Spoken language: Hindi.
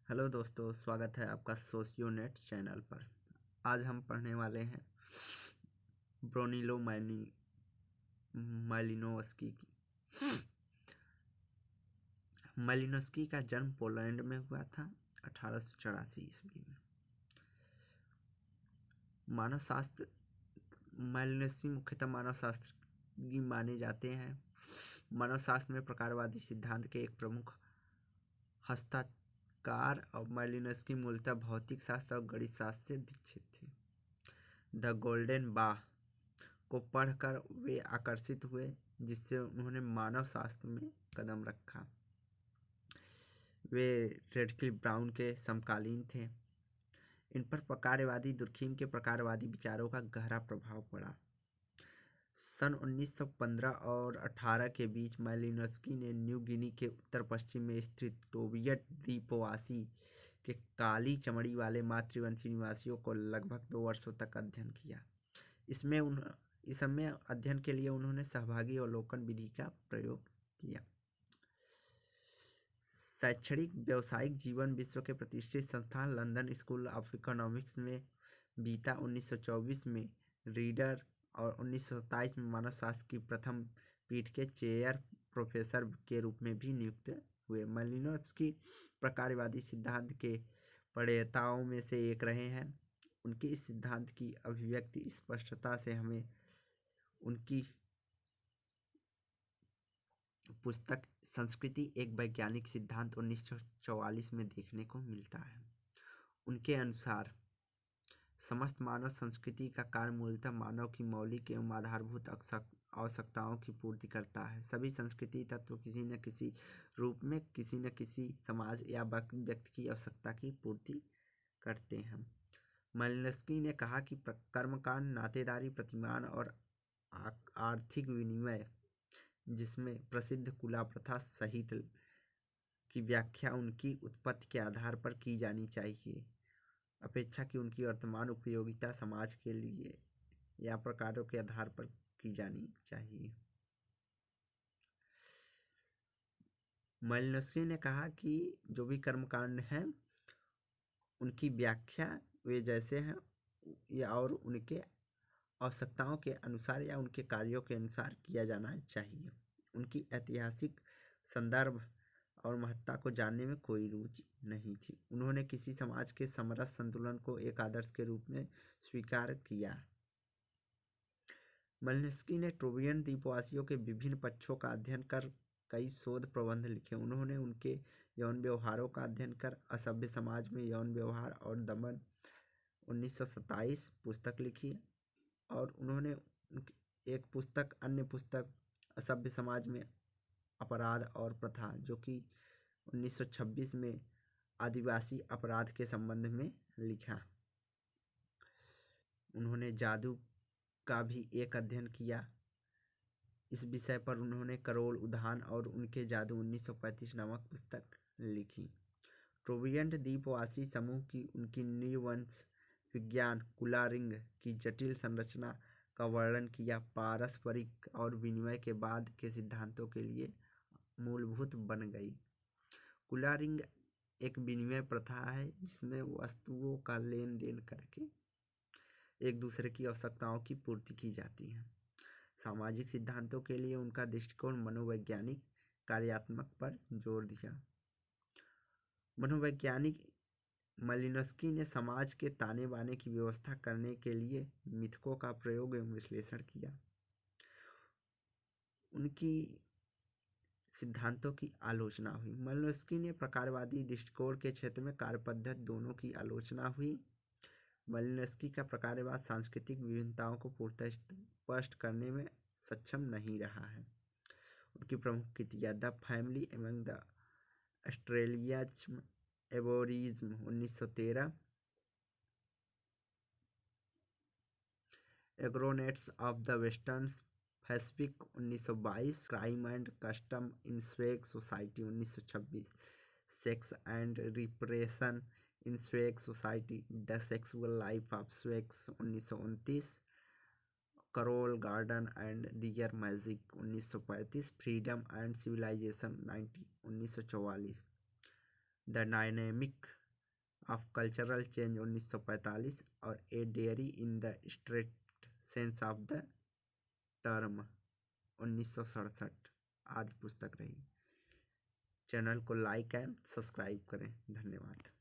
हेलो दोस्तों, स्वागत है आपका सोशियो नेट चैनल पर। आज हम पढ़ने वाले हैं ब्रोनिलो मालिनोव्स्की की। मालिनोव्स्की का जन्म पोलैंड में हुआ था 1884 ईस्वी में। मानव शास्त्र मालिनोव्स्की मुख्यतः मानव शास्त्री माने जाते हैं। मानव शास्त्र में प्रकारवादी सिद्धांत के एक प्रमुख हस्ताक्षर और मालिनोव्स्की मूलतः भौतिक शास्त्र और गणित शास्त्र से दीक्षित थे। द गोल्डन बा को पढ़कर वे आकर्षित हुए, जिससे उन्होंने मानव शास्त्र में कदम रखा। वे रेडक्लिफ ब्राउन के समकालीन थे। इन पर प्रकारवादी दुर्खीम के प्रकारवादी विचारों का गहरा प्रभाव पड़ा। सन 1915 और 18 के बीच मालिनोव्स्की ने न्यू गिनी के उत्तर पश्चिम में स्थित टोबियट द्वीपवासी के काली चमड़ी वाले मातृवंशी निवासियों को लगभग 2 वर्षों तक अध्ययन किया। इस समय अध्ययन के लिए उन्होंने सहभागी अवलोकन विधि का प्रयोग किया। शैक्षणिक व्यावसायिक जीवन विश्व के प्रतिष्ठित संस्थान लंदन स्कूल ऑफ इकोनॉमिक्स में बीता। 1924 में रीडर और 1927 में मानव शास्त्र की प्रथम पीठ के चेयर प्रोफेसर के रूप में भी नियुक्त हुए। मालिनोव्स्की प्रकारवादी सिद्धांत के प्रणेताओं में से एक रहे हैं। उनके इस सिद्धांत की अभिव्यक्ति स्पष्टता से हमें उनकी पुस्तक संस्कृति एक वैज्ञानिक सिद्धांत 1944 में देखने को मिलता है। उनके अनुसार समस्त मानव संस्कृति का कार्य मूलतः मानव की मौलिक एवं आधारभूत आवश्यकताओं की पूर्ति करता है। सभी संस्कृति तत्व किसी न किसी रूप में किसी न किसी समाज या व्यक्ति की आवश्यकता की पूर्ति करते हैं। मालिनोव्स्की ने कहा कि कर्मकांड, नातेदारी, प्रतिमान और आर्थिक विनिमय, जिसमें प्रसिद्ध कुला प्रथा सहित की व्याख्या उनकी उत्पत्ति के आधार पर की जानी चाहिए, अपेक्षा कि उनकी वर्तमान उपयोगिता समाज के लिए या प्रकारों के आधार पर की जानी चाहिए। मालिनोव्स्की ने कहा कि जो भी कर्मकांड हैं उनकी व्याख्या वे जैसे हैं या और उनके आवश्यकताओं के अनुसार या उनके कार्यों के अनुसार किया जाना चाहिए। उनकी ऐतिहासिक संदर्भ और महत्ता को जानने में कोई रुचि नहीं थी। उन्होंने किसी समाज के समरस संतुलन को एक आदर्श के रूप में स्वीकार किया। मालिनोव्स्की ने टोबियन द्वीपवासियों के विभिन्न पक्षों का अध्ययन कर कई शोध प्रबंध लिखे। उन्होंने उनके यौन व्यवहारों का अध्ययन कर असभ्य समाज में यौन व्यवहार और दमन 1927 पुस्तक लिखी और उन्होंने एक अन्य पुस्तक असभ्य समाज में अपराध और प्रथा, जो कि 1926 में आदिवासी अपराध के संबंध में लिखा। उन्होंने जादू का भी एक अध्ययन किया। इस विषय पर उन्होंने करोल उद्यान और उनके जादू 1935 नामक पुस्तक लिखी। टोबियन द्वीपवासी समूह की उनकी नृवंश विज्ञान कुलारिंग की जटिल संरचना का वर्णन किया, पारस्परिक और विनिमय के बाद के सिद्धांतों के लिए मूलभूत बन गई। कुलारिंग एक विनिमय प्रथा है जिसमें वस्तुओं का लेन देन करके एक दूसरे की आवश्यकताओं की पूर्ति की जाती है। सामाजिक सिद्धांतों के लिए उनका दृष्टिकोण मनोवैज्ञानिक कार्यात्मक पर जोर दिया। मनोवैज्ञानिक मालिनोव्स्की ने समाज के ताने बाने की व्यवस्था करने के लिए मिथकों का प्रयोग एवं विश्लेषण किया। उनकी सिद्धांतों की आलोचना हुई। मालिनोव्स्की ने प्रकारवादी दृष्टिकोण के क्षेत्र में कार्यपद्धति दोनों की आलोचना हुई। मालिनोव्स्की का प्रकारवाद सांस्कृतिक विभिन्नताओं को पूर्णतः स्पष्ट करने में सक्षम नहीं रहा है। उनकी प्रमुख कृतियाँ the family among the Australian aborigines 1913, Argonauts of the western pacific 1922, crime and custom in savage society 1926, sex and repression in savage society, the sexual life of स्वेग्स 1929, coral garden and their magic 1935, freedom and civilization 1944, the dynamic of cultural change 1945 और a diary in the straight sense of the term 1967 आदि पुस्तक रही। चैनल को लाइक एंड सब्सक्राइब करें। धन्यवाद।